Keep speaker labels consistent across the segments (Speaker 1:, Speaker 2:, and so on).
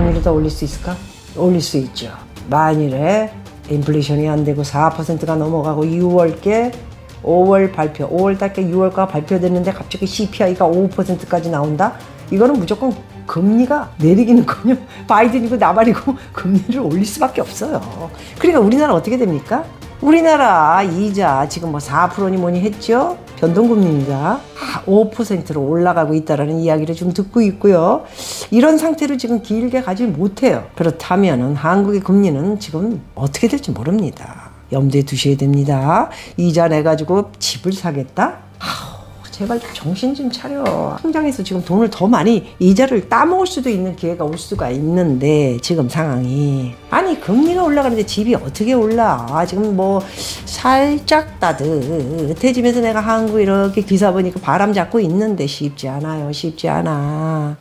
Speaker 1: 금리를 더 올릴 수 있을까? 올릴 수 있죠. 만일에 인플레이션이 안 되고 4%가 넘어가고 6월께 5월 발표, 5월 달께 6월가 발표됐는데 갑자기 CPI가 5%까지 나온다? 이거는 무조건 금리가 내리기는커녕 바이든이고 나발이고 금리를 올릴 수밖에 없어요. 그러니까 우리나라 어떻게 됩니까? 우리나라 이자 지금 뭐 4%니 뭐니 했죠? 변동금리가 5%로 올라가고 있다는 이야기를 좀 듣고 있고요. 이런 상태로 지금 길게 가지 못해요. 그렇다면 한국의 금리는 지금 어떻게 될지 모릅니다. 염두에 두셔야 됩니다. 이자 내가지고 집을 사겠다? 제발 정신 좀 차려. 통장에서 지금 돈을 더 많이 이자를 따먹을 수도 있는 기회가 올 수가 있는데 지금 상황이 아니 금리가 올라가는데 집이 어떻게 올라. 지금 뭐 살짝 따뜻해지면서 내가 한국 이렇게 기사 보니까 바람 잡고 있는데 쉽지 않아요. 쉽지 않아.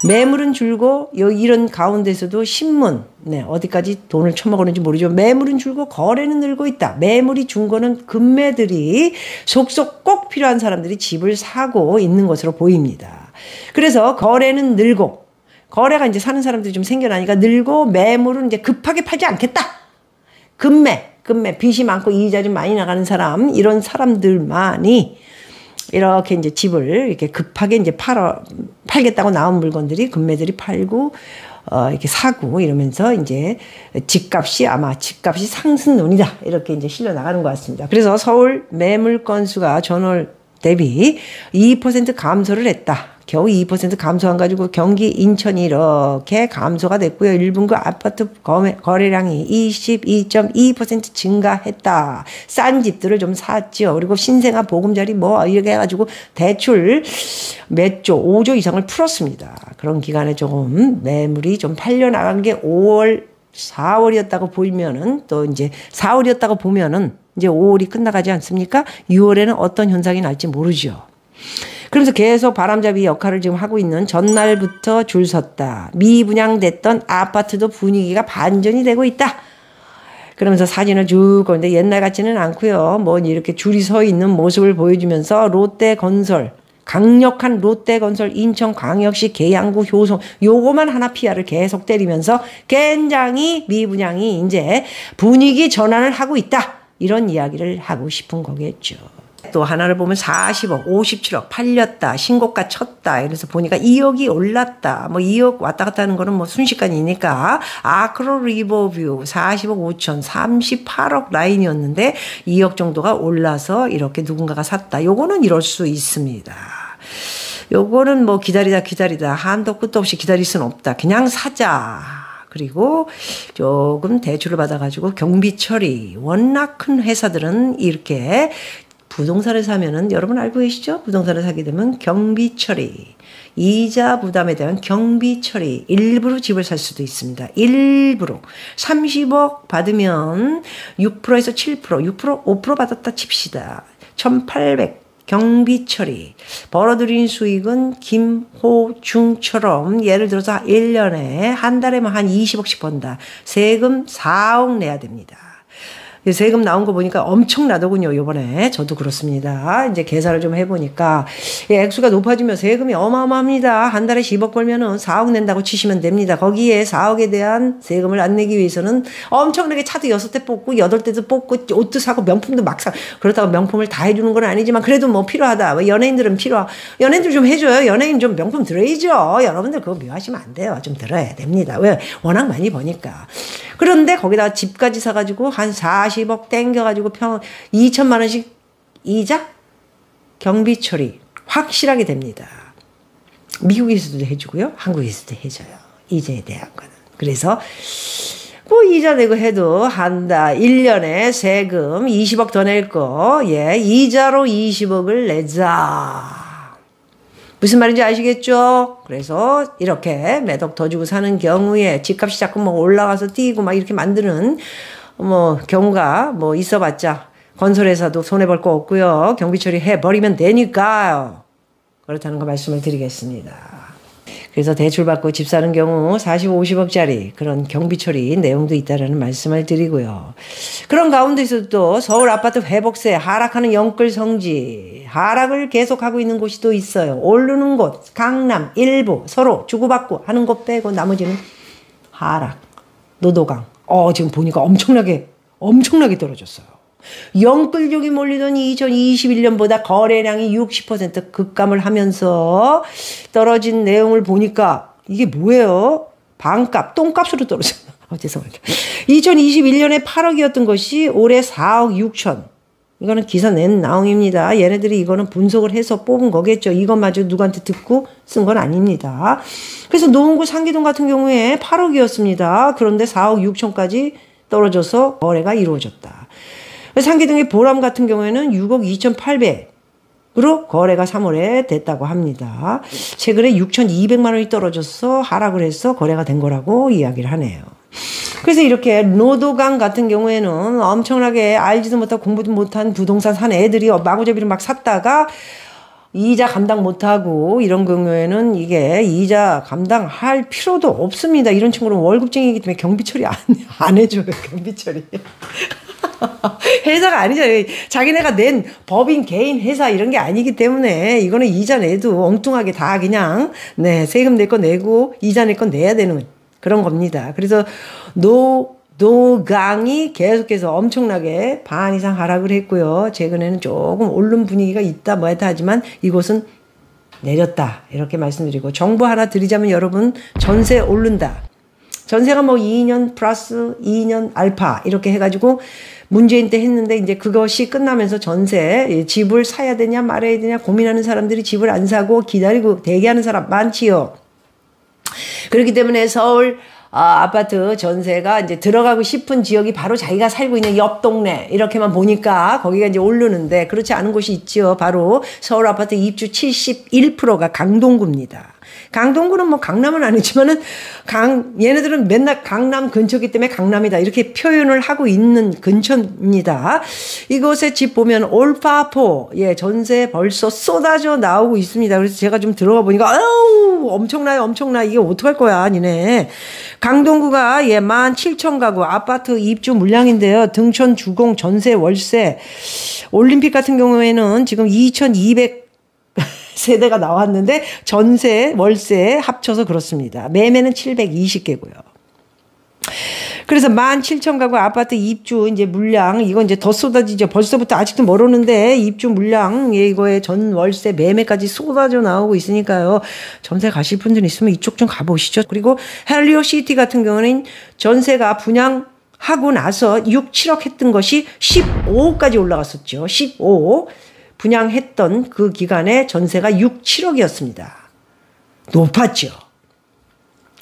Speaker 1: 매물은 줄고 이런 가운데서도 신문 어디까지 돈을 처먹었는지 모르죠. 매물은 줄고 거래는 늘고 있다. 매물이 준 거는 금매들이 속속 꼭 필요한 사람들이 집을 사고 있는 것으로 보입니다. 그래서 거래는 늘고 거래가 이제 사는 사람들이 좀 생겨나니까 늘고 매물은 이제 급하게 팔지 않겠다. 금매 빚이 많고 이자 좀 많이 나가는 사람 이런 사람들만이 이렇게 이제 집을 이렇게 급하게 이제 팔겠다고 나온 물건들이 금매들이 팔고 이렇게 사고 이러면서 이제 집값이 상승론이다 이렇게 이제 실려 나가는 것 같습니다. 그래서 서울 매물 건수가 전월 대비 2% 감소를 했다. 겨우 2% 감소한 가지고 경기 인천이 이렇게 감소가 됐고요. 1분기 아파트 거래량이 22.2% 증가했다. 싼 집들을 좀 샀죠. 그리고 신생아 보금자리 뭐 이렇게 해가지고 대출 몇 조, 5조 이상을 풀었습니다. 그런 기간에 조금 매물이 좀 팔려나간 게 5월, 4월이었다고 보이면은 또 이제 4월이었다고 보면은 이제 5월이 끝나가지 않습니까? 6월에는 어떤 현상이 날지 모르죠. 그러면서 계속 바람잡이 역할을 지금 하고 있는 전날부터 줄 섰다. 미분양됐던 아파트도 분위기가 반전이 되고 있다. 그러면서 사진을 쭉 보는데 옛날 같지는 않고요. 뭐 이렇게 줄이 서 있는 모습을 보여주면서 롯데건설, 강력한 롯데건설, 인천광역시, 계양구, 효성 요거만 하나 PR을 계속 때리면서 굉장히 미분양이 이제 분위기 전환을 하고 있다. 이런 이야기를 하고 싶은 거겠죠. 또 하나를 보면 40억, 57억 팔렸다, 신고가 쳤다. 그래서 보니까 2억이 올랐다. 뭐 2억 왔다 갔다 하는 거는 뭐 순식간이니까 아크로 리버뷰 40억 5천 38억 라인이었는데 2억 정도가 올라서 이렇게 누군가가 샀다. 요거는 이럴 수 있습니다. 요거는 뭐 기다리다 한도 끝도 없이 기다릴 수는 없다. 그냥 사자. 그리고 조금 대출을 받아가지고 경비 처리. 워낙 큰 회사들은 이렇게 부동산을 사면은 여러분 알고 계시죠? 부동산을 사게 되면 경비 처리, 이자 부담에 대한 경비 처리, 일부러 집을 살 수도 있습니다. 일부러 30억 받으면 6%에서 7%, 6%, 5% 받았다 칩시다. 1,800 경비 처리. 벌어들인 수익은 김호중처럼 예를 들어서 1년에 한 달에만 한 20억씩 번다. 세금 4억 내야 됩니다. 세금 나온 거 보니까 엄청나더군요. 요번에 저도 그렇습니다. 이제 계산을 좀 해보니까 액수가 높아지면 세금이 어마어마합니다. 한 달에 10억 벌면은 4억 낸다고 치시면 됩니다. 거기에 4억에 대한 세금을 안 내기 위해서는 엄청나게 차도 6대 뽑고 8대도 뽑고 옷도 사고 명품도 막 사. 그렇다고 명품을 다 해주는 건 아니지만 그래도 뭐 필요하다. 연예인들은 연예인들 좀 해줘요. 연예인 좀 명품 들어야죠. 여러분들 그거 미워하시면 안 돼요. 좀 들어야 됩니다. 왜? 워낙 많이 버니까. 그런데 거기다가 집까지 사가지고 한 40억 땡겨가지고 2천만 원씩 이자? 경비 처리 확실하게 됩니다. 미국에서도 해주고요. 한국에서도 해줘요. 이자에 대한 거는. 그래서 그 이자 내고 해도 한다. 1년에 세금 20억 더 낼 거. 이자로 20억을 내자. 무슨 말인지 아시겠죠? 그래서 이렇게 몇 억 더 주고 사는 경우에 집값이 자꾸 뭐 올라가서 뛰고 막 이렇게 만드는 뭐 경우가 뭐 있어봤자 건설회사도 손해볼 거 없고요. 경비 처리해버리면 되니까요. 그렇다는 거 말씀을 드리겠습니다. 그래서 대출받고 집 사는 경우 40, 50억짜리 그런 경비 처리 내용도 있다라는 말씀을 드리고요. 그런 가운데서도 또 서울 아파트 회복세 하락하는 영끌 성지 하락을 계속하고 있는 곳이 또 있어요. 오르는 곳 강남 일부 서로 주고받고 하는 곳 빼고 나머지는 하락. 노도강 지금 보니까 엄청나게 떨어졌어요. 영끌족이 몰리던 2021년보다 거래량이 60% 급감을 하면서 떨어진 내용을 보니까 이게 뭐예요? 반값, 똥값으로 떨어졌나? 죄송합니다. 2021년에 8억이었던 것이 올해 4억 6천. 이거는 기사 낸 나옹입니다. 얘네들이 이거는 분석을 해서 뽑은 거겠죠. 이것마저 누구한테 듣고 쓴 건 아닙니다. 그래서 노원구 상기동 같은 경우에 8억이었습니다. 그런데 4억 6천까지 떨어져서 거래가 이루어졌다. 상기동의 보람 같은 경우에는 6억 2,800으로 거래가 3월에 됐다고 합니다. 최근에 6,200만 원이 떨어져서 하락을 해서 거래가 된 거라고 이야기를 하네요. 그래서 이렇게 노도강 같은 경우에는 엄청나게 알지도 못하고 공부도 못한 부동산 산 애들이 마구잡이를 막 샀다가 이자 감당 못하고 이런 경우에는 이게 이자 감당할 필요도 없습니다. 이런 친구는 월급쟁이이기 때문에 경비 처리 안 해줘요. 경비 처리. 회사가 아니잖아요. 자기네가 낸 법인 개인 회사 이런 게 아니기 때문에 이거는 이자 내도 엉뚱하게 다 그냥 세금 낼 거 내고 이자 낼 건 내야 되는 그런 겁니다. 그래서 노강이 계속해서 엄청나게 반 이상 하락을 했고요. 최근에는 조금 오른 분위기가 있다 뭐했다 하지만 이곳은 내렸다 이렇게 말씀드리고 정보 하나 드리자면 여러분 전세 오른다. 전세가 뭐 2년 플러스 2년 알파 이렇게 해가지고 문재인 때 했는데 이제 그것이 끝나면서 전세 집을 사야 되냐 말아야 되냐 고민하는 사람들이 집을 안 사고 기다리고 대기하는 사람 많지요. 그렇기 때문에 서울 아파트 전세가 이제 들어가고 싶은 지역이 바로 자기가 살고 있는 옆 동네 이렇게만 보니까 거기가 이제 오르는데 그렇지 않은 곳이 있지요. 바로 서울 아파트 입주 71%가 강동구입니다. 강동구는 뭐 강남은 아니지만은 얘네들은 맨날 강남 근처이기 때문에 강남이다 이렇게 표현을 하고 있는 근처입니다. 이곳에 집 보면 올파포 전세 벌써 쏟아져 나오고 있습니다. 그래서 제가 좀 들어가 보니까 아유 엄청나 이게 어떡할 거야 니네. 강동구가 17,000가구 아파트 입주 물량인데요. 등촌 주공 전세 월세 올림픽 같은 경우에는 지금 2,200 세대가 나왔는데 전세, 월세 합쳐서 그렇습니다. 매매는 720개고요. 그래서 17,000가구 아파트 입주 이제 물량 이거 이제 더 쏟아지죠. 벌써부터 아직도 멀었는데 입주 물량 이거에 전 월세 매매까지 쏟아져 나오고 있으니까요. 전세 가실 분들 있으면 이쪽 좀 가보시죠. 그리고 헬리오시티 같은 경우는 전세가 분양하고 나서 6, 7억 했던 것이 15억까지 올라갔었죠. 15억. 분양했던 그 기간에 전세가 6, 7억이었습니다. 높았죠.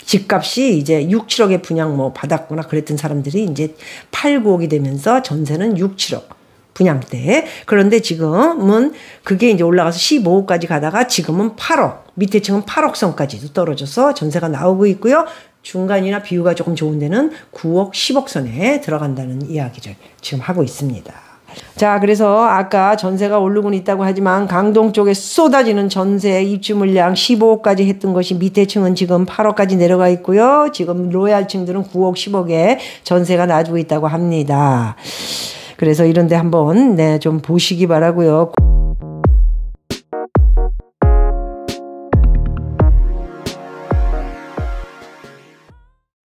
Speaker 1: 집값이 이제 6, 7억에 분양 받았거나 그랬던 사람들이 이제 8, 9억이 되면서 전세는 6, 7억 분양대. 그런데 지금은 그게 이제 올라가서 15억까지 가다가 지금은 8억, 밑에 층은 8억 선까지도 떨어져서 전세가 나오고 있고요. 중간이나 비유가 조금 좋은 데는 9억, 10억 선에 들어간다는 이야기를 지금 하고 있습니다. 자, 그래서 아까 전세가 오르고는 있다고 하지만 강동 쪽에 쏟아지는 전세 입주 물량 15억까지 했던 것이 밑에 층은 지금 8억까지 내려가 있고요. 지금 로얄 층들은 9억, 10억에 전세가 나주고 있다고 합니다. 그래서 이런 데 한번 좀 보시기 바라고요.